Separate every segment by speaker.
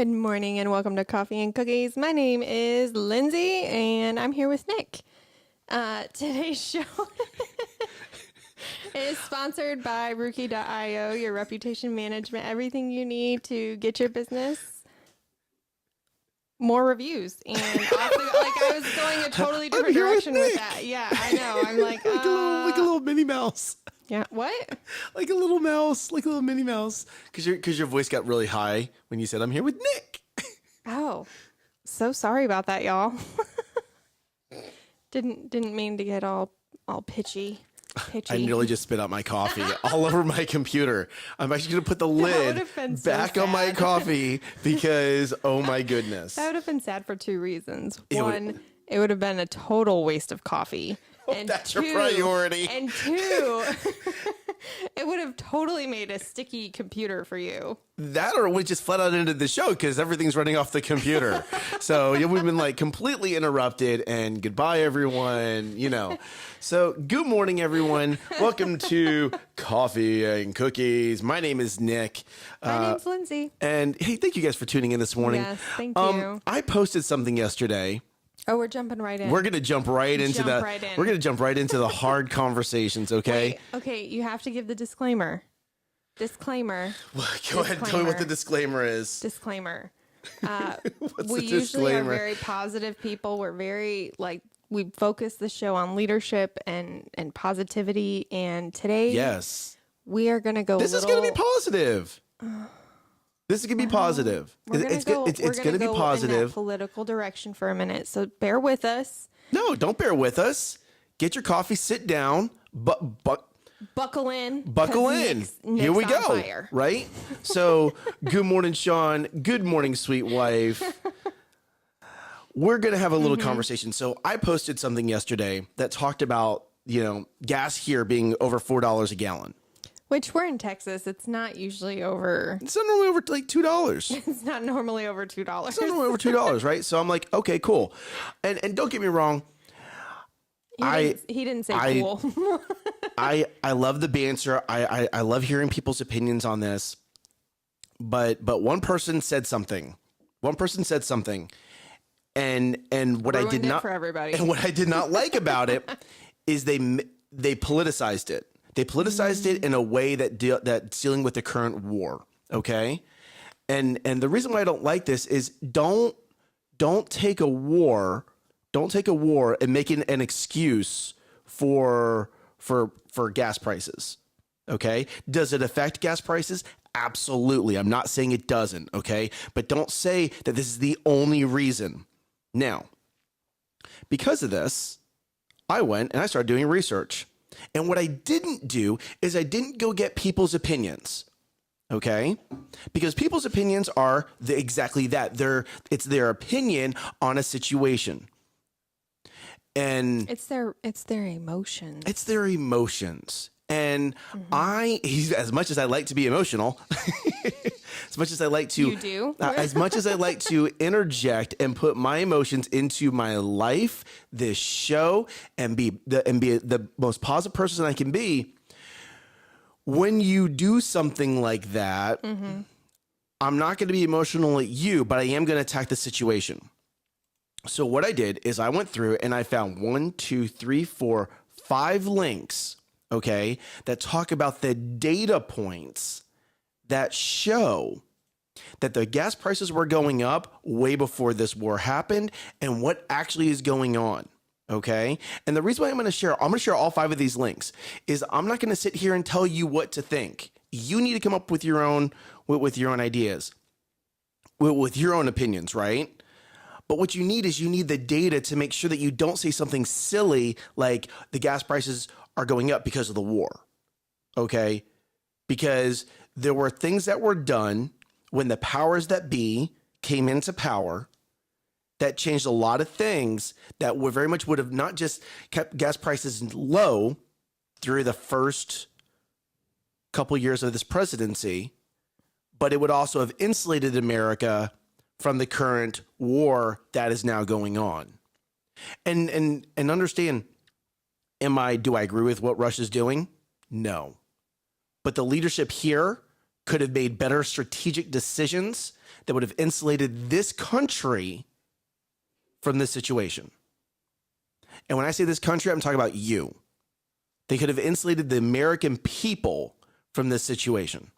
Speaker 1: Good morning and welcome to Coffee and Cookies. My name is Lindsay and I'm here with Nick. Today's show is sponsored by Rookie.io, your reputation management, everything you need to get your business more reviews. And I was going a totally different direction with that. Yeah, I know. I'm like,
Speaker 2: like a little Minnie Mouse.
Speaker 1: Yeah, what?
Speaker 2: Like a little mouse, like a little Minnie Mouse. Because your voice got really high when you said, I'm here with Nick.
Speaker 1: Oh, so sorry about that, y'all. Didn't mean to get all pitchy.
Speaker 2: I nearly just spit out my coffee all over my computer. I'm actually going to put the lid back on my coffee because, oh my goodness.
Speaker 1: That would have been sad for two reasons. One, it would have been a total waste of coffee. And
Speaker 2: that's
Speaker 1: two,
Speaker 2: your priority.
Speaker 1: And two, it would have totally made a sticky computer for you.
Speaker 2: That or we just flat out ended the show because everything's running off the computer. So we've been like completely interrupted and goodbye, everyone. So good morning, everyone. Welcome to Coffee and Cookies. My name is Nick.
Speaker 1: My name's Lindsay.
Speaker 2: And hey, thank you guys for tuning in this morning.
Speaker 1: Yes, thank you.
Speaker 2: I posted something yesterday.
Speaker 1: Oh, we're jumping right in.
Speaker 2: We're going to jump right into We're going to jump right into the hard conversations, okay?
Speaker 1: Wait, okay, you have to give the disclaimer. Disclaimer.
Speaker 2: Well, go ahead and tell me what the disclaimer is.
Speaker 1: Disclaimer.
Speaker 2: We
Speaker 1: usually are very positive people. We're very, we focus the show on leadership and positivity. And today,
Speaker 2: yes,
Speaker 1: we are going to go
Speaker 2: This is going to be positive. This is going to be positive. It's going to be positive.
Speaker 1: In that political direction for a minute. So bear with us.
Speaker 2: No, don't bear with us. Get your coffee, sit down,
Speaker 1: buckle in.
Speaker 2: Nick's Here we go.
Speaker 1: Fire.
Speaker 2: Right? So, good morning, Sean. Good morning, sweet wife. We're going to have a little conversation. So, I posted something yesterday that talked about, gas here being over $4 a gallon.
Speaker 1: Which we're in Texas. It's not usually over.
Speaker 2: It's not normally over like $2.
Speaker 1: It's not normally over $2.
Speaker 2: It's not normally over $2, right? So I'm like, okay, cool. And don't get me wrong.
Speaker 1: He didn't say cool.
Speaker 2: I love the banter. I love hearing people's opinions on this. But one person said something. And what I did not
Speaker 1: for everybody.
Speaker 2: And what I did not like about it is they politicized it. They politicized it in a way that's dealing with the current war. Okay. And the reason why I don't like this is don't take a war and make it an excuse for gas prices. Okay. Does it affect gas prices? Absolutely. I'm not saying it doesn't. Okay. But don't say that this is the only reason. Now, because of this, I went and I started doing research. And what I didn't do is I didn't go get people's opinions. Okay? Because people's opinions are exactly that. It's their opinion on a situation. And
Speaker 1: it's their emotions.
Speaker 2: It's their emotions. And as much as I like to be emotional, as much as I like to,
Speaker 1: you do?
Speaker 2: As much as I like to interject and put my emotions into my life, this show, and be the most positive person I can be, when you do something like that, I'm not going to be emotional at you, but I am going to attack the situation. So what I did is I went through and I found 5 links. Okay, that talk about the data points that show that the gas prices were going up way before this war happened and what actually is going on. Okay, and the reason why I'm going to share all 5 of these links is I'm not going to sit here and tell you what to think. You need to come up with your own ideas, with your own opinions, right? But what you need is the data to make sure that you don't say something silly like the gas prices are going up because of the war. Okay? Because there were things that were done when the powers that be came into power that changed a lot of things that would have not just kept gas prices low through the first couple years of this presidency, but it would also have insulated America from the current war that is now going on. And understand, do I agree with what Russia's doing? No. But the leadership here could have made better strategic decisions that would have insulated this country from this situation. And when I say this country, I'm talking about you. They could have insulated the American people from this situation.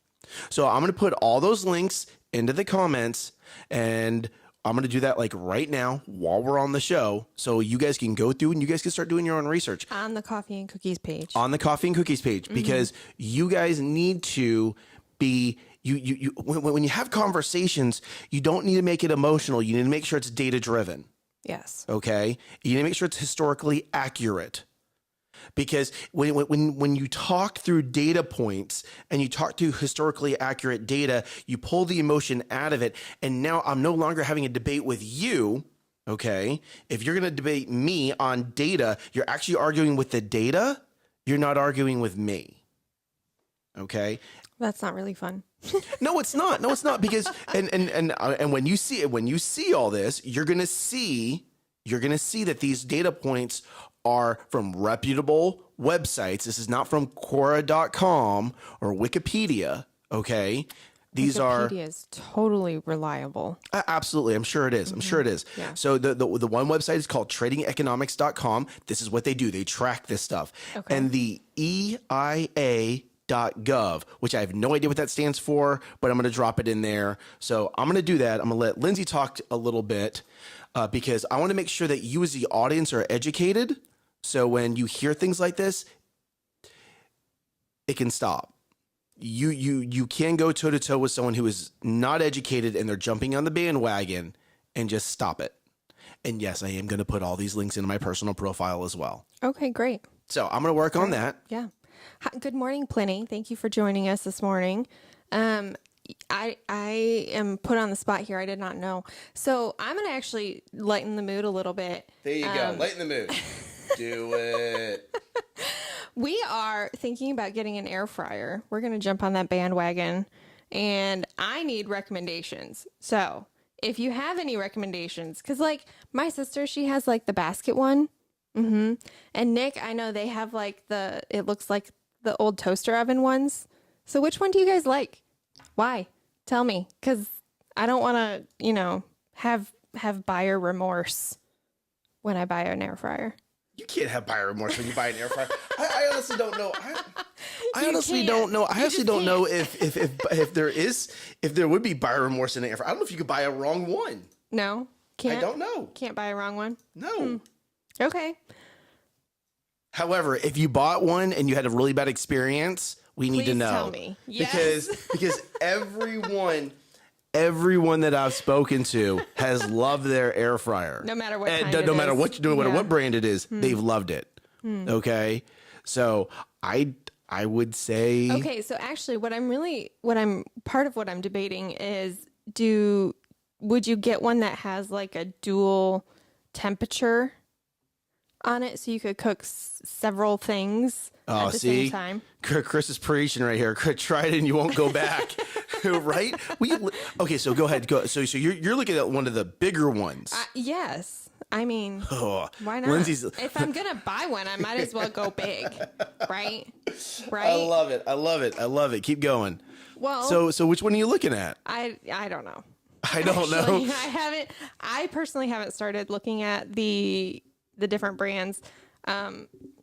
Speaker 2: So I'm going to put all those links into the comments, and I'm going to do that like right now while we're on the show. So you guys can go through and you guys can start doing your own research.
Speaker 1: On the Coffee and Cookies page.
Speaker 2: On the Coffee and Cookies page, because you guys need to be, when you have conversations, you don't need to make it emotional. You need to make sure it's data driven.
Speaker 1: Yes.
Speaker 2: Okay. You need to make sure it's historically accurate. Because when you talk through data points and you talk through historically accurate data, you pull the emotion out of it. And now I'm no longer having a debate with you. Okay. If you're going to debate me on data, you're actually arguing with the data. You're not arguing with me. Okay.
Speaker 1: That's not really fun.
Speaker 2: No, it's not. No, it's not. Because and when you see all this, you're going to see that these data points are from reputable websites. This is not from Quora.com or Wikipedia. Okay. These
Speaker 1: Wikipedia is totally reliable.
Speaker 2: Absolutely. I'm sure it is. I'm sure it is.
Speaker 1: Yeah.
Speaker 2: So the one website is called tradingeconomics.com. This is what they do. They track this stuff.
Speaker 1: Okay.
Speaker 2: And the EIA.gov, which I have no idea what that stands for, but I'm going to drop it in there. So I'm going to do that. I'm going to let Lindsay talk a little bit because I want to make sure that you as the audience are educated. So when you hear things like this, it can stop. You can go toe to toe with someone who is not educated and they're jumping on the bandwagon, and just stop it. And yes, I am going to put all these links into my personal profile as well.
Speaker 1: Okay, great.
Speaker 2: So I'm going to work on that.
Speaker 1: Yeah. Hi, good morning, Plenty. Thank you for joining us this morning. I am put on the spot here. I did not know. So I'm going to actually lighten the mood a little bit.
Speaker 2: There you go. Lighten the mood. Do it.
Speaker 1: We are thinking about getting an air fryer. We're going to jump on that bandwagon, and I need recommendations. So if you have any recommendations, because like my sister, she has like the basket one. And Nick, I know they have like it looks like the old toaster oven ones. So which one do you guys like? Why? Tell me, because I don't want to, have buyer remorse when I buy an air fryer.
Speaker 2: You can't have buyer remorse when you buy an air fryer. I honestly don't know. I honestly don't know. I honestly don't know if there would be buyer remorse in an air fryer. I don't know if you could buy a wrong one.
Speaker 1: No, can't.
Speaker 2: I don't know.
Speaker 1: Can't buy a wrong one.
Speaker 2: No.
Speaker 1: Okay.
Speaker 2: However, if you bought one and you had a really bad experience, we need to know.
Speaker 1: Tell me. Yes.
Speaker 2: Because everyone that I've spoken to has loved their air fryer.
Speaker 1: No matter what
Speaker 2: and
Speaker 1: kind
Speaker 2: no
Speaker 1: it
Speaker 2: matter
Speaker 1: is.
Speaker 2: what you're doing, what brand it is, they've loved it. Okay. So I would say.
Speaker 1: Okay. So actually part of what I'm debating is would you get one that has like a dual temperature on it so you could cook several things at the same time?
Speaker 2: Chris is preaching right here. Try it and you won't go back. Right? Okay, so go ahead. So you're looking at one of the bigger ones.
Speaker 1: Yes. I mean, why not? If I'm going to buy one, I might as well go big. Right?
Speaker 2: I love it. I love it. Keep going.
Speaker 1: Well,
Speaker 2: so which one are you looking at?
Speaker 1: I don't know.
Speaker 2: I don't know.
Speaker 1: I personally haven't started looking at the different brands.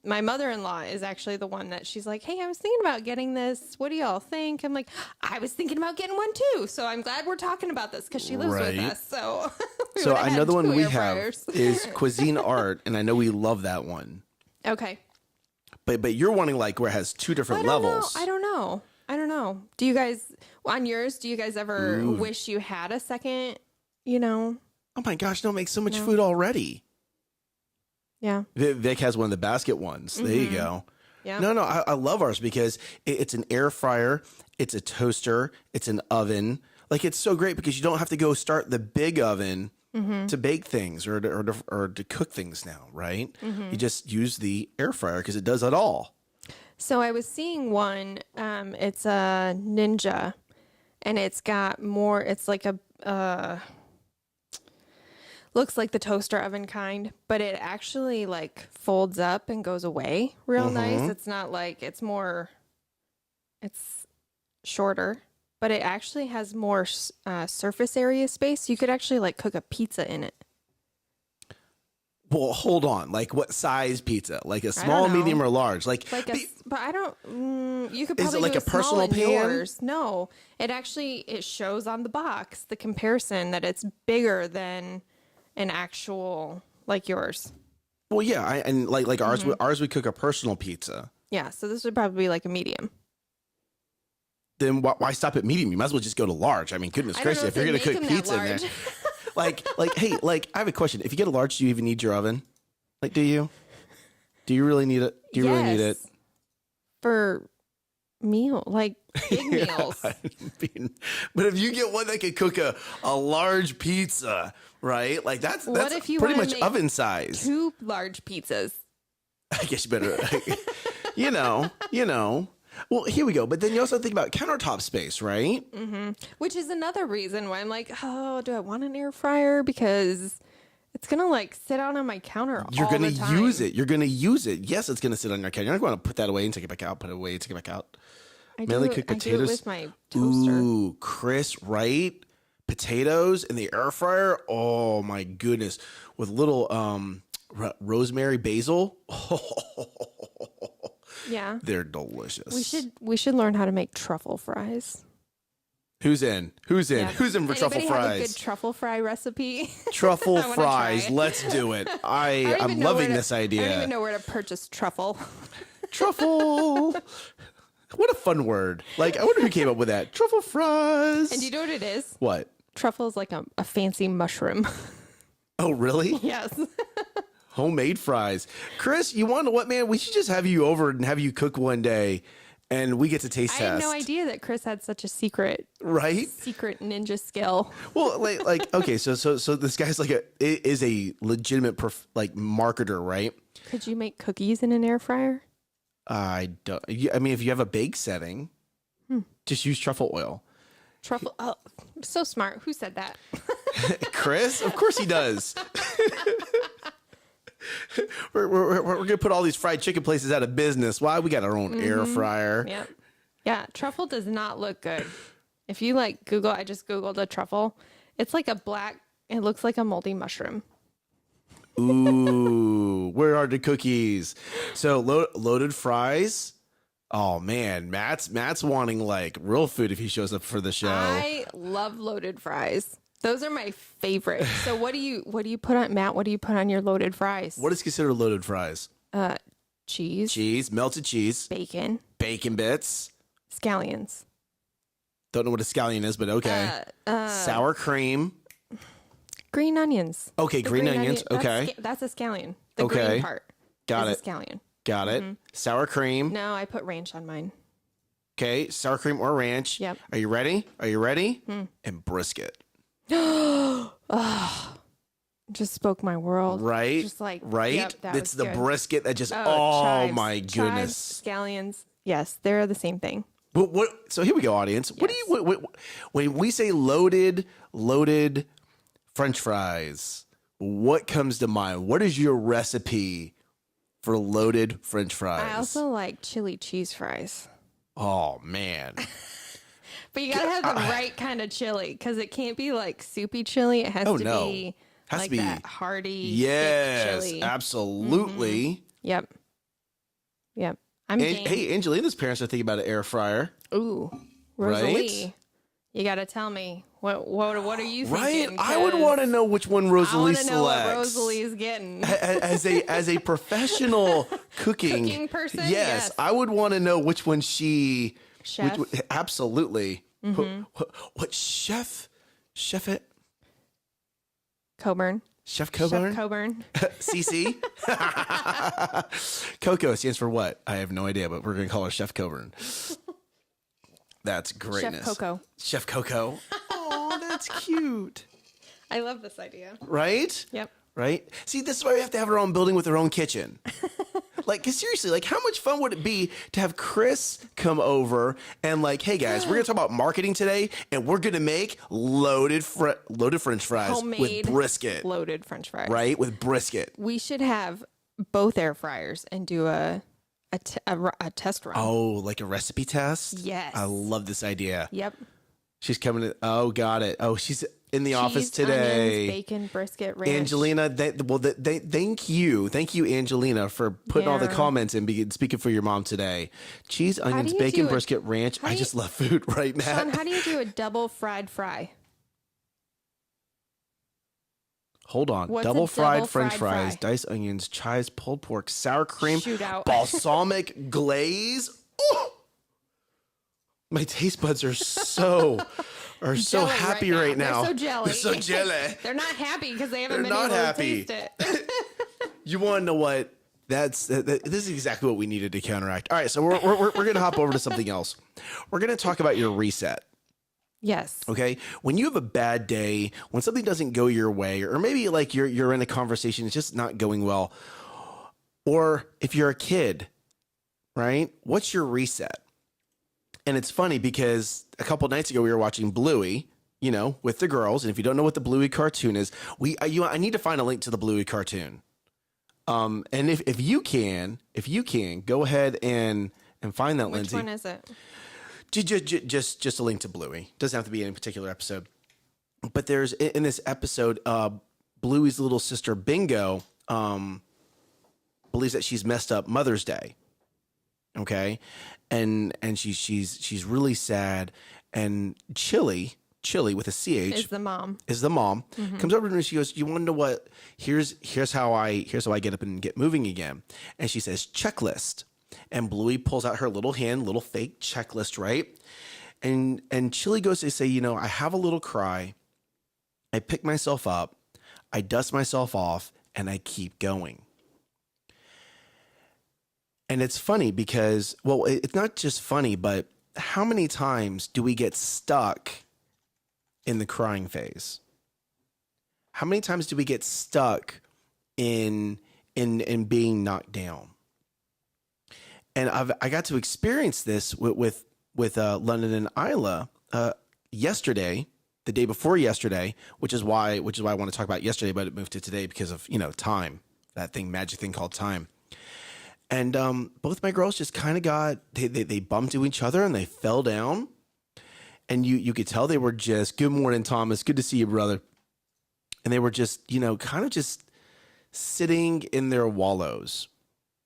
Speaker 1: My mother-in-law is actually the one that she's like, hey, I was thinking about getting this. What do y'all think? I'm like, I was thinking about getting one too. So I'm glad we're talking about this because she lives with us. So,
Speaker 2: so another one we have is Cuisine Art, and I know we love that one.
Speaker 1: Okay.
Speaker 2: But you're wanting like where it has two different levels.
Speaker 1: I don't know. Do you guys, on yours, do you guys ever wish you had a second,
Speaker 2: Oh my gosh, don't make so much food already.
Speaker 1: Yeah.
Speaker 2: Vic has one of the basket ones. There you go.
Speaker 1: Yeah.
Speaker 2: No, I love ours because it's an air fryer, it's a toaster, it's an oven. Like it's so great because you don't have to go start the big oven to bake things or to cook things now, right? You just use the air fryer because it does it all.
Speaker 1: So I was seeing one. It's a Ninja, and it's got more. It's like looks like the toaster oven kind, but it actually like folds up and goes away real nice. It's not like it's shorter. but it actually has more surface area space. You could actually like cook a pizza in it.
Speaker 2: Well, hold on. Like, what size pizza? Like a small,
Speaker 1: don't know.
Speaker 2: medium, or large? Like
Speaker 1: But I don't. You could
Speaker 2: Is it
Speaker 1: probably
Speaker 2: like
Speaker 1: do
Speaker 2: a personal
Speaker 1: small in
Speaker 2: pan?
Speaker 1: yours. No, it shows on the box the comparison that it's bigger than an actual like yours.
Speaker 2: well, yeah. And like ours, ours we cook a personal pizza.
Speaker 1: Yeah, so this would probably be like a medium.
Speaker 2: Then why stop at medium? You might as well just go to large. I mean, goodness
Speaker 1: I don't know
Speaker 2: gracious, if
Speaker 1: if
Speaker 2: you're
Speaker 1: they
Speaker 2: gonna
Speaker 1: make
Speaker 2: cook
Speaker 1: them
Speaker 2: pizza
Speaker 1: that
Speaker 2: in there,
Speaker 1: large.
Speaker 2: hey, like I have a question. If you get a large, do you even need your oven? Like, do you? Do you really need it? Do you really need it?
Speaker 1: Yes. For meal, like big meals.
Speaker 2: I mean, but if you get one that can cook a large pizza, right? Like that's
Speaker 1: if you
Speaker 2: pretty
Speaker 1: wanna
Speaker 2: much
Speaker 1: make
Speaker 2: oven size.
Speaker 1: 2 large pizzas.
Speaker 2: I guess you better, you know. Well, here we go. But then you also think about countertop space, right?
Speaker 1: Which is another reason why I'm like, oh, do I want an air fryer? Because it's going to like sit out on my counter
Speaker 2: You're
Speaker 1: all
Speaker 2: going
Speaker 1: the
Speaker 2: to
Speaker 1: time.
Speaker 2: use it. You're going to use it. Yes, it's going to sit on your counter. You're not going to put that away and take it back out, put it away, take it back out.
Speaker 1: I
Speaker 2: Mainly
Speaker 1: do
Speaker 2: cook
Speaker 1: it, I do it
Speaker 2: potatoes.
Speaker 1: with my toaster.
Speaker 2: Ooh, crisp, right? Potatoes in the air fryer. Oh my goodness. With little rosemary, basil.
Speaker 1: Yeah.
Speaker 2: They're delicious.
Speaker 1: We should learn how to make truffle fries.
Speaker 2: Who's in? Who's in?
Speaker 1: Yeah.
Speaker 2: Who's in for truffle
Speaker 1: Anybody have a
Speaker 2: fries?
Speaker 1: good truffle fry recipe?
Speaker 2: Truffle
Speaker 1: I wanna
Speaker 2: fries.
Speaker 1: try it.
Speaker 2: Let's do it.
Speaker 1: I don't
Speaker 2: I'm
Speaker 1: even know
Speaker 2: loving
Speaker 1: where to-
Speaker 2: this
Speaker 1: I don't
Speaker 2: idea.
Speaker 1: even know where to purchase truffle.
Speaker 2: Truffle. What a fun word. Like, I wonder who came up with that. Truffle fries.
Speaker 1: And do you know what it is?
Speaker 2: What?
Speaker 1: Truffle is like a fancy mushroom.
Speaker 2: Oh, really?
Speaker 1: Yes.
Speaker 2: Homemade fries. Chris, you want to what, man? We should just have you over and have you cook one day and we get to taste
Speaker 1: I
Speaker 2: test.
Speaker 1: had no idea that Chris had such a secret
Speaker 2: Right?
Speaker 1: ninja skill.
Speaker 2: Well, like okay, so this guy's like is a legitimate like marketer, right?
Speaker 1: Could you make cookies in an air fryer?
Speaker 2: I don't. I mean, if you have a bake setting, just use truffle oil.
Speaker 1: Truffle. Oh, so smart. Who said that?
Speaker 2: Chris, of course he does. we're gonna put all these fried chicken places out of business. Why? We got our own air fryer.
Speaker 1: Yep. Yeah. Truffle does not look good. If you like Google, I just Googled a truffle. It's like a black, it looks like a moldy mushroom.
Speaker 2: Ooh, where are the cookies? So loaded fries. Oh man, Matt's wanting like real food if he shows up for the show.
Speaker 1: I love loaded fries. Those are my favorite. So what do you put on, Matt? What do you put on your loaded fries?
Speaker 2: What is considered loaded fries?
Speaker 1: Cheese,
Speaker 2: Cheese, melted cheese,
Speaker 1: bacon,
Speaker 2: bacon bits.
Speaker 1: scallions.
Speaker 2: Don't know what a scallion is, but okay. Sour cream.
Speaker 1: Green onions.
Speaker 2: Okay,
Speaker 1: The
Speaker 2: green onions. Okay.
Speaker 1: That's a scallion. The
Speaker 2: Okay.
Speaker 1: green part.
Speaker 2: Got
Speaker 1: is
Speaker 2: it.
Speaker 1: A scallion.
Speaker 2: Got it. Sour cream.
Speaker 1: No, I put ranch on mine.
Speaker 2: Okay, sour cream or ranch.
Speaker 1: Yep.
Speaker 2: Are you ready? Are you ready? And brisket.
Speaker 1: Just spoke my world.
Speaker 2: Right?
Speaker 1: Just like
Speaker 2: right?
Speaker 1: Yep, that
Speaker 2: It's
Speaker 1: was
Speaker 2: the
Speaker 1: good.
Speaker 2: brisket that just
Speaker 1: chives,
Speaker 2: my
Speaker 1: chives,
Speaker 2: goodness.
Speaker 1: scallions. Yes, they're the same thing.
Speaker 2: What so here we go, audience. What do you when we say loaded French fries, what comes to mind? What is your recipe for loaded French fries?
Speaker 1: I also like chili cheese fries.
Speaker 2: Oh man.
Speaker 1: But you gotta have the right kind of chili because it can't be like soupy chili. It has to be
Speaker 2: Has
Speaker 1: like
Speaker 2: to be
Speaker 1: that hearty, thick
Speaker 2: yes,
Speaker 1: chili.
Speaker 2: absolutely.
Speaker 1: Yep. I'm
Speaker 2: And,
Speaker 1: game.
Speaker 2: hey, Angelina's parents are thinking about an air fryer.
Speaker 1: Ooh,
Speaker 2: Right?
Speaker 1: Rosalie, you gotta tell me what are you
Speaker 2: Right?
Speaker 1: thinking?
Speaker 2: I would
Speaker 1: 'Cause
Speaker 2: want to know which one
Speaker 1: I
Speaker 2: Rosalie
Speaker 1: want to know what
Speaker 2: selects.
Speaker 1: Rosalie's getting.
Speaker 2: as a professional cooking
Speaker 1: person?
Speaker 2: yes,
Speaker 1: Yes.
Speaker 2: I would want to know which one she
Speaker 1: Chef?
Speaker 2: absolutely what chef it
Speaker 1: Coburn.
Speaker 2: Chef Coburn
Speaker 1: Chef Coburn.
Speaker 2: CC Coco stands for what? I have no idea, but we're gonna call her Chef Coburn. That's greatness.
Speaker 1: Chef Coco.
Speaker 2: Chef Coco. Oh, that's cute.
Speaker 1: I love this idea.
Speaker 2: Right?
Speaker 1: Yep.
Speaker 2: Right? See, this is why we have to have our own building with our own kitchen. Like, 'cause seriously, like, how much fun would it be to have Chris come over and like, hey guys, we're gonna talk about marketing today, and we're gonna make loaded French fries
Speaker 1: Homemade
Speaker 2: with brisket,
Speaker 1: loaded French fries.
Speaker 2: right? With brisket.
Speaker 1: We should have both air fryers and do a test run.
Speaker 2: Oh, like a recipe test?
Speaker 1: Yes.
Speaker 2: I love this idea.
Speaker 1: Yep.
Speaker 2: She's coming in. Oh, got it. Oh, she's in the office today.
Speaker 1: Onions, bacon, brisket, ranch.
Speaker 2: Angelina, thank you, Angelina, for putting all the comments and speaking for your mom today. Cheese, onions, bacon, brisket, ranch. I just love food right now.
Speaker 1: Sean, how do you do a double fried fry?
Speaker 2: Hold on.
Speaker 1: What's
Speaker 2: double
Speaker 1: a
Speaker 2: fried
Speaker 1: double
Speaker 2: French
Speaker 1: fried
Speaker 2: fries,
Speaker 1: fry?
Speaker 2: diced onions, chives, pulled pork, sour cream,
Speaker 1: Shootout.
Speaker 2: balsamic glaze. Oh! My taste buds are so
Speaker 1: Jelly
Speaker 2: happy right now.
Speaker 1: They're so jelly.
Speaker 2: They're so jelly.
Speaker 1: They're not happy because they haven't
Speaker 2: They're
Speaker 1: been
Speaker 2: not
Speaker 1: able
Speaker 2: happy.
Speaker 1: to taste it.
Speaker 2: You want to know what? This is exactly what we needed to counteract. All right, so we're gonna hop over to something else. We're gonna talk about your reset.
Speaker 1: Yes.
Speaker 2: Okay. When you have a bad day, when something doesn't go your way, or maybe like you're in a conversation, it's just not going well, or if you're a kid, right? What's your reset? And it's funny because a couple nights ago we were watching Bluey, with the girls. And if you don't know what the Bluey cartoon is, I need to find a link to the Bluey cartoon. And if you can go ahead and find that,
Speaker 1: Which
Speaker 2: Lindsay.
Speaker 1: one is it?
Speaker 2: Just a link to Bluey. Doesn't have to be any particular episode. But there's in this episode, Bluey's little sister Bingo believes that she's messed up Mother's Day. Okay, and she's really sad. And Chili with a CH
Speaker 1: Is the mom.
Speaker 2: Mm-hmm. Comes over to me and she goes, "You want to know what? Here's how I get up and get moving again." And she says, "Checklist." And Bluey pulls out her little fake checklist, right? And Chili goes to say, I have a little cry. I pick myself up. I dust myself off and I keep going. And it's funny because, well, it's not just funny, but how many times do we get stuck in the crying phase? How many times do we get stuck in being knocked down? And I got to experience this with London and Isla yesterday, the day before yesterday, which is why I want to talk about yesterday, but it moved to today because of time, that magic thing called time. And both my girls just kind of they bumped into each other and they fell down. And you could tell they were just, "Good morning, Thomas. Good to see you, brother." And they were just, kind of just sitting in their wallows.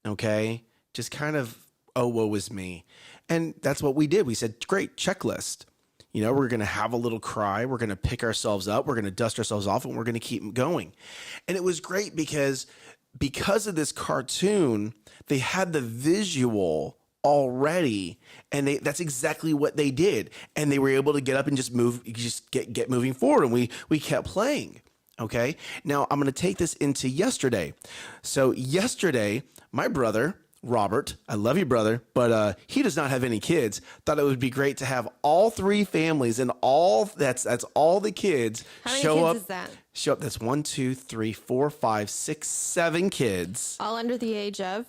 Speaker 2: Okay. Just kind of, oh, woe is me. And that's what we did. We said, great, checklist. We're going to have a little cry. We're going to pick ourselves up. We're going to dust ourselves off and we're going to keep going. And it was great because of this cartoon, they had the visual already, and that's exactly what they did. And they were able to get up and just get moving forward. And we kept playing. Okay. Now I'm going to take this into yesterday. So yesterday, my brother, Robert, I love you, brother, but he does not have any kids. Thought it would be great to have all three families and that's all the kids show up.
Speaker 1: How many kids is that?
Speaker 2: Show up. That's 1, 2, 3, 4, 5, 6, 7 kids.
Speaker 1: All under the age of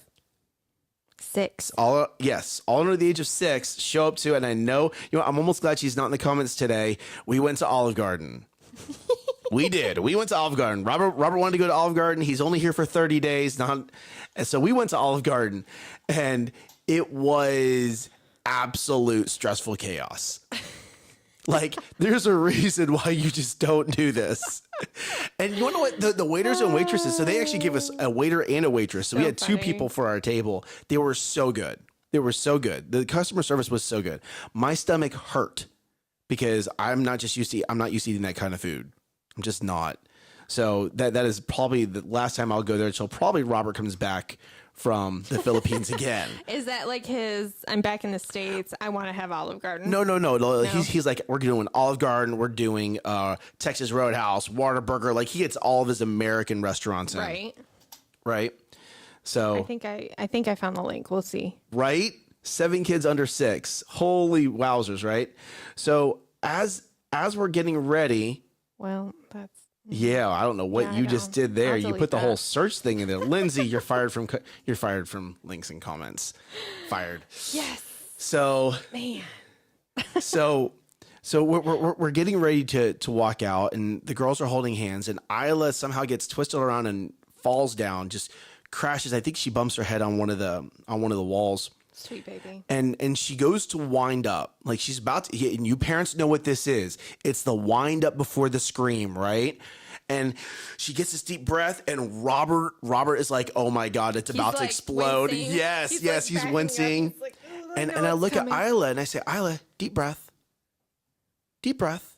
Speaker 1: 6.
Speaker 2: All under the age of 6 show up too. And I know, I'm almost glad she's not in the comments today. We went to Olive Garden. We did. We went to Olive Garden. Robert wanted to go to Olive Garden. He's only here for 30 days. And so we went to Olive Garden, and it was absolute stressful chaos. Like, there's a reason why you just don't do this. And you want to know what? The waiters and waitresses, so they actually gave us a waiter and a waitress. So we had 2 people for our table. They were so good. The customer service was so good. My stomach hurt because I'm not used to eating that kind of food. I'm just not. So that is probably the last time I'll go there until probably Robert comes back from the Philippines again.
Speaker 1: Is that like I'm back in the States, I want to have Olive Garden?
Speaker 2: No. He's like, we're doing Olive Garden, we're doing Texas Roadhouse, Whataburger. Like, he gets all of his American restaurants in. Right. So
Speaker 1: I think I found the link. We'll see.
Speaker 2: Right? 7 kids under 6. Holy wowzers, right? So as we're getting ready.
Speaker 1: Well, that's.
Speaker 2: Yeah, I don't know what you just did there. You put the whole search thing in there. Lindsay, you're fired from links and comments. Fired.
Speaker 1: Yes.
Speaker 2: So
Speaker 1: man.
Speaker 2: so we're getting ready to walk out, and the girls are holding hands, and Isla somehow gets twisted around and falls down, just crashes. I think she bumps her head on one of the walls
Speaker 1: Sweet baby.
Speaker 2: And she goes to wind up. Like she's about to, and you parents know what this is. It's the wind up before the scream, right? And she gets this deep breath, and Robert is like, oh my God, it's about to explode.
Speaker 1: Wincing.
Speaker 2: Yes, he's
Speaker 1: like
Speaker 2: wincing.
Speaker 1: He's like,
Speaker 2: And I look at Isla and I say, Isla, deep breath. Deep breath.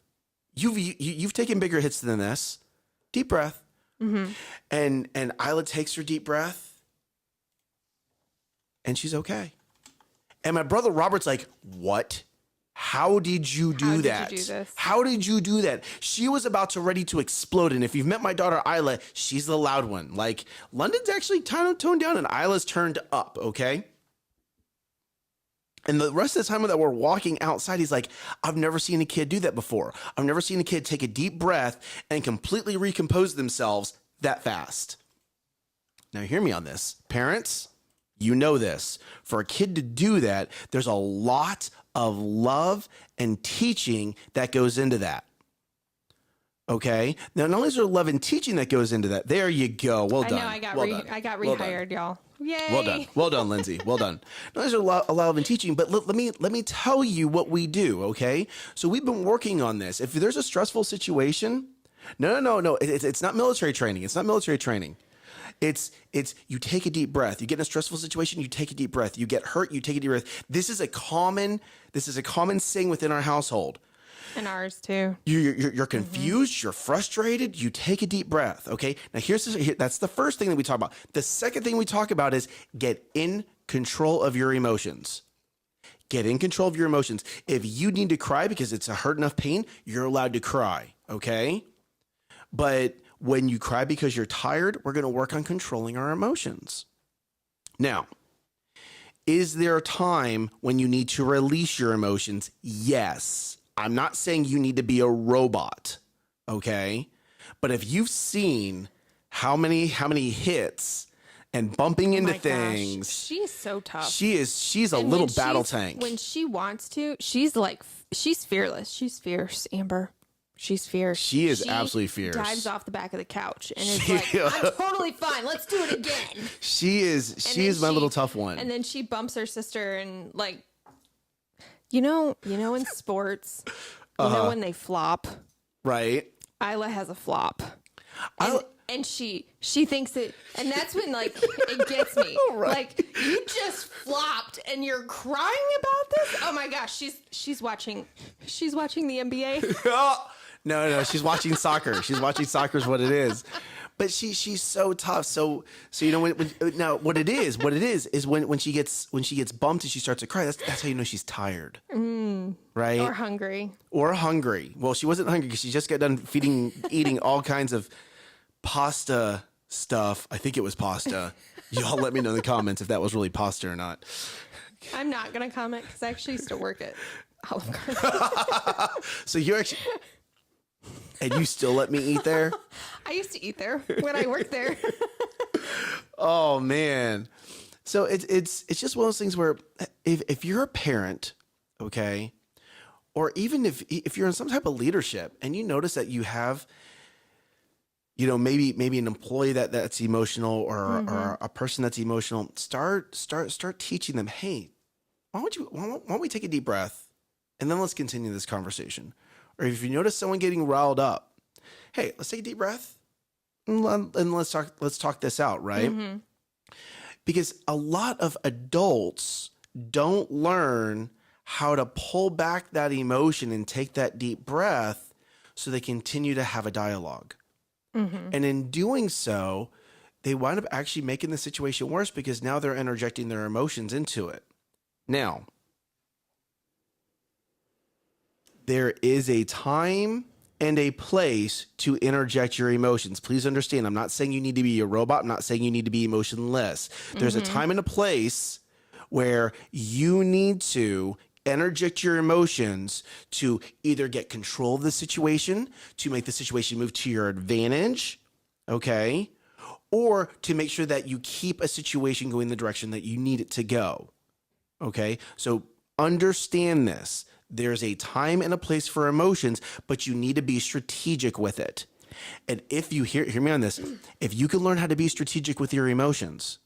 Speaker 2: You've taken bigger hits than this. Deep breath.
Speaker 1: Mm-hmm.
Speaker 2: And Isla takes her deep breath, and she's okay. And my brother Robert's like, what? How did you do that?
Speaker 1: Did you do this?
Speaker 2: How did you do that? She was about to ready to explode. And if you've met my daughter Isla, she's the loud one. Like London's actually toned down and Isla's turned up, okay? And the rest of the time that we're walking outside, he's like, I've never seen a kid do that before. I've never seen a kid take a deep breath and completely recompose themselves that fast. Now, hear me on this. Parents, you know this. For a kid to do that, there's a lot of love and teaching that goes into that. Okay? Now, not only is there love and teaching that goes into that, there you go. Well done.
Speaker 1: I got
Speaker 2: well
Speaker 1: got rehired, y'all. Yay.
Speaker 2: Well done, Lindsay. Well done. Now, there's a lot of love and teaching, but let me tell you what we do, okay? So we've been working on this. If there's a stressful situation, no. It's not military training. It's not military training. It's you take a deep breath. You get in a stressful situation, you take a deep breath. You get hurt, you take a deep breath. This is a common saying within our household.
Speaker 1: And ours too.
Speaker 2: You're confused, you're frustrated, you take a deep breath. Okay. Now that's the first thing that we talk about. The second thing we talk about is get in control of your emotions. Get in control of your emotions. If you need to cry because it's a hurt enough pain, you're allowed to cry. Okay. But when you cry because you're tired, we're going to work on controlling our emotions. Now, is there a time when you need to release your emotions? Yes. I'm not saying you need to be a robot, okay? But if you've seen how many hits and bumping into things,
Speaker 1: she's so tough.
Speaker 2: She's a little battle tank.
Speaker 1: When she wants to, she's fearless. She's fierce, Amber. She's fierce.
Speaker 2: She is absolutely fierce.
Speaker 1: Dives off the back of the couch and is like, I'm totally fine. Let's do it again.
Speaker 2: She is my little tough one.
Speaker 1: And then she bumps her sister and like, you know, in sports, you know when they flop,
Speaker 2: right?
Speaker 1: Isla has a flop, and she thinks it, and that's when like it gets me. Right. Like you just flopped, and you're crying about this. Oh my gosh, she's watching the NBA.
Speaker 2: No, she's watching soccer. She's watching soccer is what it is. But she's so tough. So you know now what it is when she gets bumped and she starts to cry. That's how you know she's tired, right?
Speaker 1: Or hungry.
Speaker 2: Well, she wasn't hungry because she just got done eating all kinds of pasta stuff. I think it was pasta. Y'all let me know in the comments if that was really pasta or not.
Speaker 1: I'm not gonna comment because I actually used to work at Olive Garden.
Speaker 2: So you're actually. And you still let me eat there?
Speaker 1: I used to eat there when I worked there.
Speaker 2: Oh man. So it's just one of those things where if you're a parent, okay, or even if you're in some type of leadership and you notice that you have, you know, maybe an employee that's emotional or a person that's emotional, start teaching them, hey, why don't we take a deep breath and then let's continue this conversation. Or if you notice someone getting riled up, hey, let's take a deep breath and let's talk this out, right? Mm-hmm. Because a lot of adults don't learn how to pull back that emotion and take that deep breath so they continue to have a dialogue. Mm-hmm. And in doing so, they wind up actually making the situation worse because now they're interjecting their emotions into it. Now, there is a time and a place to interject your emotions. Please understand, I'm not saying you need to be a robot. I'm not saying you need to be emotionless. There's a time and a place where you need to interject your emotions to either get control of the situation, to make the situation move to your advantage, okay? Or to make sure that you keep a situation going the direction that you need it to go, okay? So understand this. There's a time and a place for emotions, but you need to be strategic with it. And if you hear me on this, if you can learn how to be strategic with your emotions,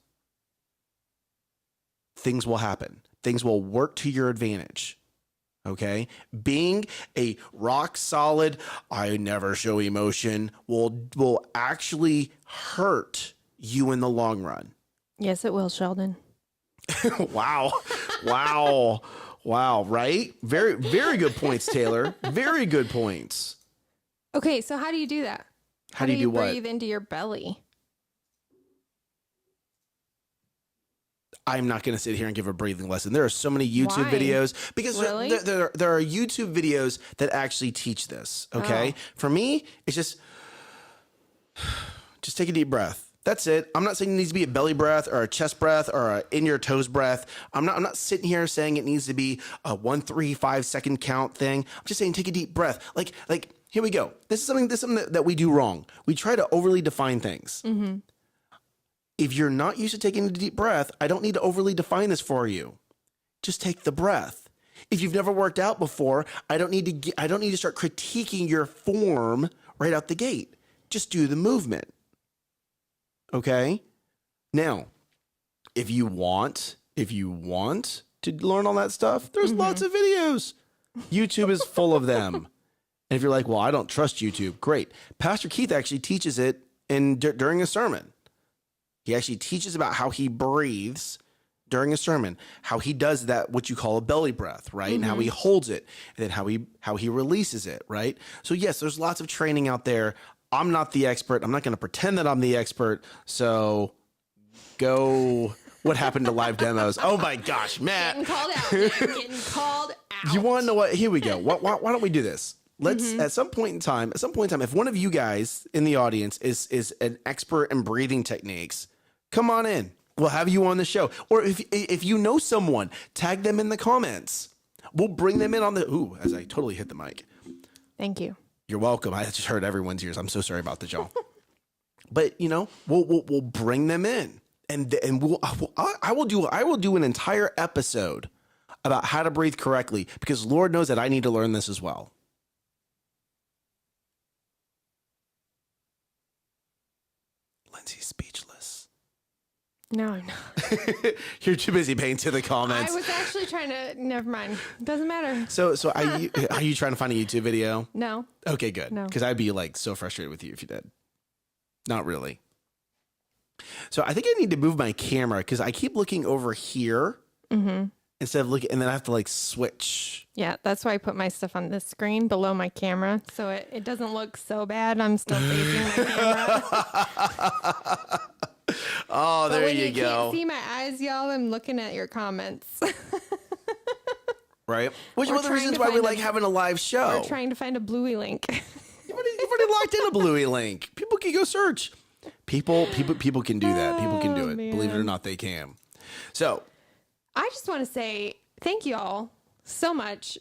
Speaker 2: things will happen. Things will work to your advantage. Okay? Being a rock solid, I never show emotion will actually hurt you in the long run.
Speaker 1: Yes, it will, Sheldon.
Speaker 2: Wow. Wow. Wow, right? Very, very good points, Taylor. Very good points.
Speaker 1: Okay, so how do you do that?
Speaker 2: How do you do what?
Speaker 1: Breathe into your belly?
Speaker 2: I'm not going to sit here and give a breathing lesson. There are so many YouTube
Speaker 1: Why?
Speaker 2: videos because
Speaker 1: Really?
Speaker 2: there are YouTube videos that actually teach this. Okay.
Speaker 1: Oh.
Speaker 2: For me, it's just take a deep breath. That's it. I'm not saying it needs to be a belly breath or a chest breath or a in your toes breath. I'm not sitting here saying it needs to be a 1, 3, 5 second count thing. I'm just saying take a deep breath. Like here we go. This is something that we do wrong. We try to overly define things. Mm-hmm. If you're not used to taking a deep breath, I don't need to overly define this for you. Just take the breath. If you've never worked out before, I don't need to start critiquing your form right out the gate. Just do the movement. Okay? Now, if you want to learn all that stuff, there's lots of videos. YouTube is full of them. And if you're like, well, I don't trust YouTube, great. Pastor Keith actually teaches it during a sermon. He actually teaches about how he breathes during a sermon, how he does that, what you call a belly breath, right? And how he holds it, and then how he releases it, right? So yes, there's lots of training out there. I'm not the expert. I'm not going to pretend that I'm the expert. So go. What happened to live demos? Oh my gosh, Matt.
Speaker 1: Getting called out. Man. Getting called out.
Speaker 2: You want to know what? Here we go. Why don't we do this? Let's at some point in time, if one of you guys in the audience is an expert in breathing techniques, come on in. We'll have you on the show. Or if you know someone, tag them in the comments. We'll bring them in on the. Ooh, as I totally hit the mic.
Speaker 1: Thank you.
Speaker 2: You're welcome. I just heard everyone's ears. I'm so sorry about that, y'all. But we'll bring them in, and I will do an entire episode about how to breathe correctly because Lord knows that I need to learn this as well. Lindsay's speechless.
Speaker 1: No, I'm not.
Speaker 2: You're too busy paying to the comments.
Speaker 1: I was actually trying to. Never mind. Doesn't matter.
Speaker 2: So are you trying to find a YouTube video?
Speaker 1: No.
Speaker 2: Okay, good.
Speaker 1: No.
Speaker 2: Because I'd be like so frustrated with you if you did. Not really. So I think I need to move my camera because I keep looking over here instead of looking, and then I have to like switch.
Speaker 1: Yeah, that's why I put my stuff on this screen below my camera, so it doesn't look so bad. I'm still facing my camera.
Speaker 2: Oh, there
Speaker 1: when
Speaker 2: you go.
Speaker 1: Can't see my eyes, y'all. I'm looking at your comments.
Speaker 2: Right? Which is
Speaker 1: We're
Speaker 2: one of the
Speaker 1: trying
Speaker 2: reasons
Speaker 1: to
Speaker 2: why we
Speaker 1: find
Speaker 2: like having a live show.
Speaker 1: We're trying to find a Bluey link.
Speaker 2: You've already locked in a Bluey link. People can go search. People can do that. People can do it.
Speaker 1: man.
Speaker 2: Believe it or not, they can. So
Speaker 1: I just want to say thank you all so much.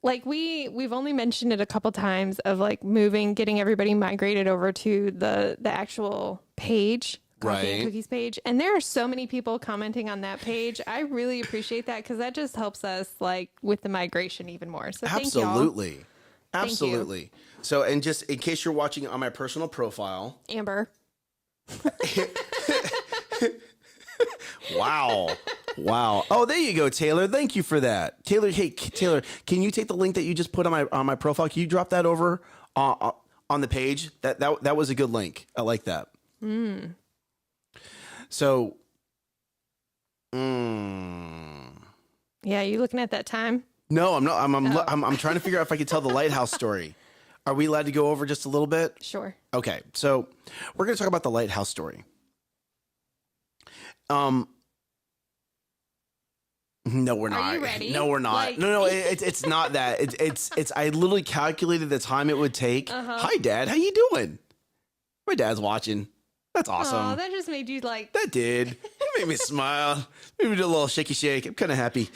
Speaker 1: Like we've only mentioned it a couple times of like getting everybody migrated over to the actual page. Coffee and
Speaker 2: Right.
Speaker 1: Cookies page, and there are so many people commenting on that page. I really appreciate that because that just helps us like with the migration even more. So thank y'all.
Speaker 2: absolutely.
Speaker 1: Thank you.
Speaker 2: Absolutely. So, and just in case you're watching on my personal profile,
Speaker 1: Amber.
Speaker 2: wow. Wow. Oh, there you go, Taylor. Thank you for that. Taylor, hey, Taylor, can you take the link that you just put on my profile? Can you drop that over on the page? That was a good link. I like that. So,
Speaker 1: Yeah, you looking at that time?
Speaker 2: no, I'm not. I'm trying to figure out if I can tell the lighthouse story. Are we allowed to go over just a little bit?
Speaker 1: Sure.
Speaker 2: Okay, so we're going to talk about the lighthouse story. No, we're not.
Speaker 1: Are you ready?
Speaker 2: No, we're not.
Speaker 1: Like-
Speaker 2: No, it's not that. It's. I literally calculated the time it would take. Hi, Dad. How you doing? My dad's watching. That's awesome.
Speaker 1: Oh, that just made you like.
Speaker 2: That did. It made me smile. Made me do a little shaky shake. I'm kind of happy.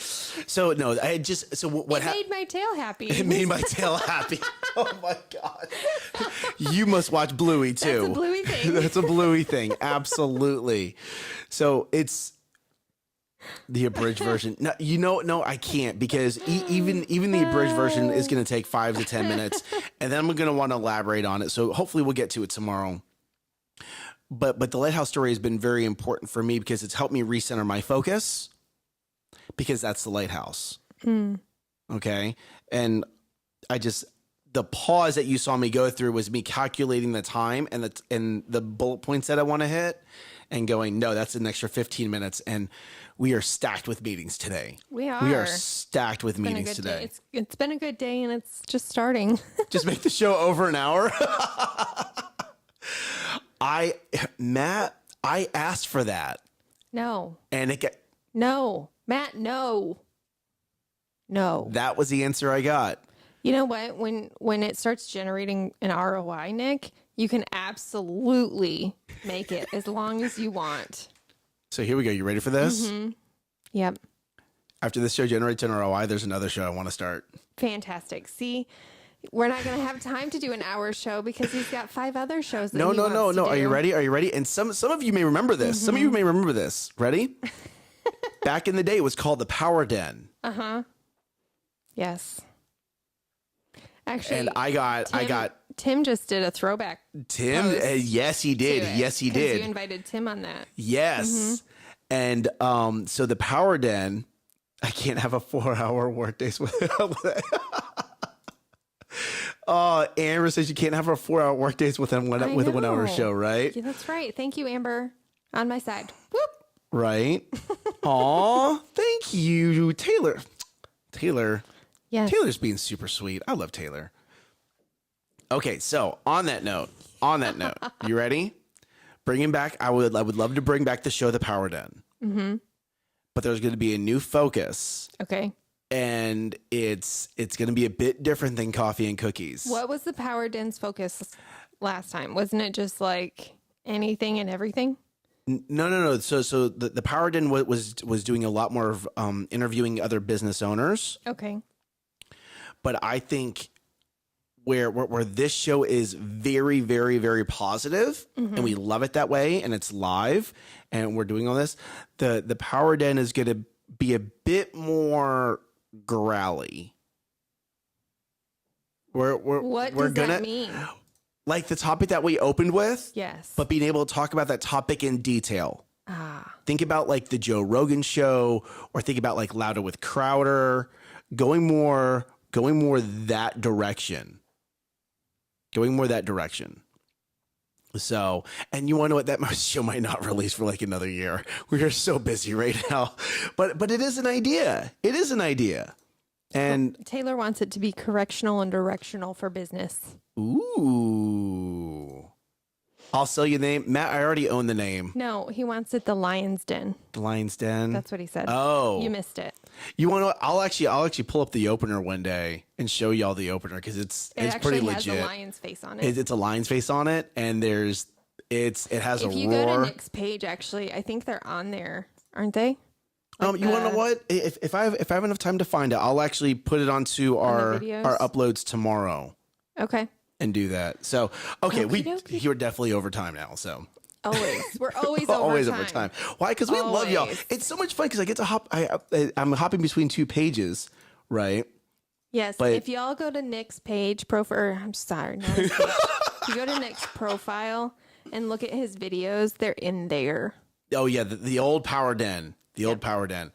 Speaker 2: So no, I just. So what
Speaker 1: It
Speaker 2: happened?
Speaker 1: made my tail happy.
Speaker 2: It made my tail happy. Oh my God. You must watch Bluey too.
Speaker 1: That's a Bluey thing.
Speaker 2: That's a Bluey thing. Absolutely. So it's the abridged version. No, I can't because even the abridged version is going to take 5 to 10 minutes, and then I'm going to want to elaborate on it. So hopefully we'll get to it tomorrow. But the lighthouse story has been very important for me because it's helped me recenter my focus. because that's the lighthouse. Okay. And the pause that you saw me go through was me calculating the time and the bullet points that I want to hit and going, no, that's an extra 15 minutes. And we are stacked with meetings today.
Speaker 1: We are.
Speaker 2: We are stacked with meetings today.
Speaker 1: It's been a good day and it's just starting.
Speaker 2: Just make the show over an hour. Matt, I asked for that.
Speaker 1: No.
Speaker 2: And it got...
Speaker 1: No. Matt, no. No.
Speaker 2: That was the answer I got.
Speaker 1: You know what? When it starts generating an ROI, Nick, you can absolutely make it as long as you want.
Speaker 2: So here we go. You ready for this?
Speaker 1: Mm-hmm. Yep.
Speaker 2: After this show generates an ROI, there's another show I want to start.
Speaker 1: Fantastic. See, we're not going to have time to do an hour show because he's got 5 other shows.
Speaker 2: No. Are you ready? Are you ready? And some of you may remember this. Some of you may remember this. Ready? Back in the day, it was called the Power Den.
Speaker 1: Yes. Actually,
Speaker 2: and I got
Speaker 1: Tim just did a throwback.
Speaker 2: Tim, yes, he did. Yes, he did.
Speaker 1: You invited Tim on that.
Speaker 2: Yes, and so the Power Den, I can't have a 4-hour workdays without that. Amber says you can't have a 4-hour workdays with a 1-hour show, right?
Speaker 1: Yeah, that's right. Thank you, Amber. On my side. Whoop.
Speaker 2: Right. Aw, thank you, Taylor.
Speaker 1: Yes.
Speaker 2: Taylor's being super sweet. I love Taylor. Okay, so on that note, you ready? Bringing back, I would love to bring back the show, The Power Den. Mm-hmm. But there's going to be a new focus.
Speaker 1: Okay.
Speaker 2: And it's going to be a bit different than coffee and cookies.
Speaker 1: What was the Power Den's focus last time? Wasn't it just like anything and everything?
Speaker 2: No. So the Power Den was doing a lot more of interviewing other business owners.
Speaker 1: Okay.
Speaker 2: But I think where this show is very, very, very positive, and we love it that way, and it's live, and we're doing all this, the Power Den is going to be a bit more growly.
Speaker 1: What does that mean?
Speaker 2: Like the topic that we opened with?
Speaker 1: Yes.
Speaker 2: But being able to talk about that topic in detail. Think about like the Joe Rogan show, or think about like Louder with Crowder, going more that direction. So, and you want to know what, that show might not release for like another year. We are so busy right now, but it is an idea. And
Speaker 1: Taylor wants it to be correctional and directional for business.
Speaker 2: Ooh. I'll sell you the name. Matt, I already own the name.
Speaker 1: No, he wants it the Lion's Den.
Speaker 2: The Lion's Den?
Speaker 1: That's what he said.
Speaker 2: Oh.
Speaker 1: You missed it.
Speaker 2: You want to? I'll actually pull up the opener one day and show y'all the opener because it's pretty legit. It
Speaker 1: has a lion's face on it.
Speaker 2: It's a lion's face on it, and it has a roar.
Speaker 1: If you go to Nick's page, actually, I think they're on there, aren't they?
Speaker 2: Like you want to know what? If I have enough time to find it, I'll actually put it onto our uploads tomorrow.
Speaker 1: Okay.
Speaker 2: And do that. So okay, you're definitely over time now. So
Speaker 1: we're always over time.
Speaker 2: Why? Because we love y'all. It's so much fun because I get to hop. I'm hopping between 2 pages, right?
Speaker 1: Yes. But if y'all go to Nick's page, I'm sorry, not his page. If you go to Nick's profile and look at his videos, they're in there.
Speaker 2: Oh yeah, the old Power Den, old Power Den.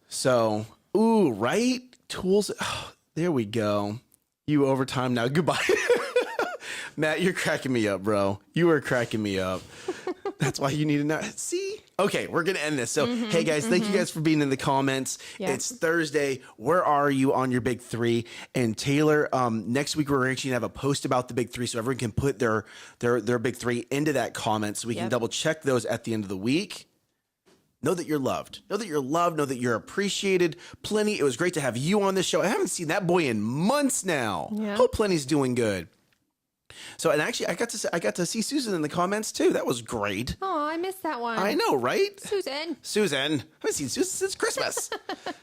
Speaker 2: So, ooh, right? Tools. Oh, there we go. You overtime now. Goodbye. Matt, you're cracking me up, bro. You are cracking me up. That's why you need to know. See? Okay, we're going to end this. So, hey, guys, thank you guys for being in the comments. Yeah. It's Thursday. Where are you on your big 3? And Taylor, next week, we're actually going to have a post about the big 3 so everyone can put their big 3 into that comment so we can double check those at the end of the week. Know that you're loved. Know that you're loved. Know that you're appreciated. Plenty. It was great to have you on this show. I haven't seen that boy in months now. Yeah. Hope Plenty's doing good. So, and actually, I got to see Susan in the comments too. That was great.
Speaker 1: Oh, I missed that one.
Speaker 2: I know, right?
Speaker 1: Susan.
Speaker 2: I haven't seen Susan since Christmas.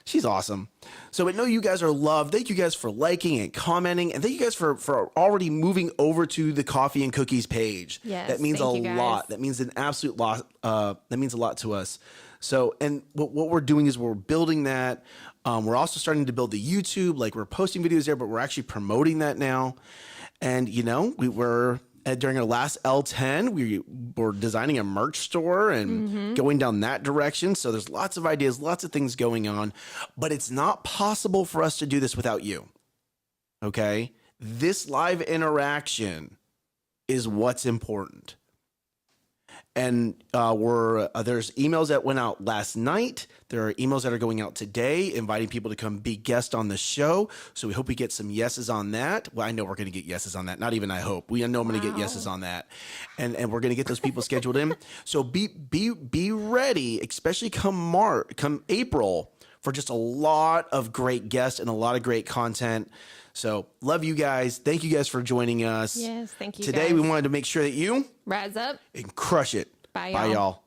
Speaker 2: She's awesome. So, I know you guys are loved. Thank you guys for liking and commenting, and thank you guys for already moving over to the Coffee and Cookies page.
Speaker 1: Yes,
Speaker 2: that means a lot. That means an absolute lot. That means a lot to us. So, and what we're doing is we're building that. We're also starting to build the YouTube. Like we're posting videos there, but we're actually promoting that now. And, you know, during our last L10, we were designing a merch store and going down that direction. So there's lots of ideas, lots of things going on, but it's not possible for us to do this without you. Okay? This live interaction is what's important. And there's emails that went out last night. There are emails that are going out today, inviting people to come be guests on the show. So we hope we get some yeses on that. Well, I know we're going to get yeses on that. Not even I hope. I know I'm going to get yeses on that, and we're going to get those people scheduled in. So be ready, especially come April, for just a lot of great guests and a lot of great content. So love you guys. Thank you guys for joining us.
Speaker 1: Yes, thank you.
Speaker 2: Today
Speaker 1: guys.
Speaker 2: we wanted to make sure that you
Speaker 1: rise up
Speaker 2: and crush it.
Speaker 1: Bye,
Speaker 2: Bye, y'all.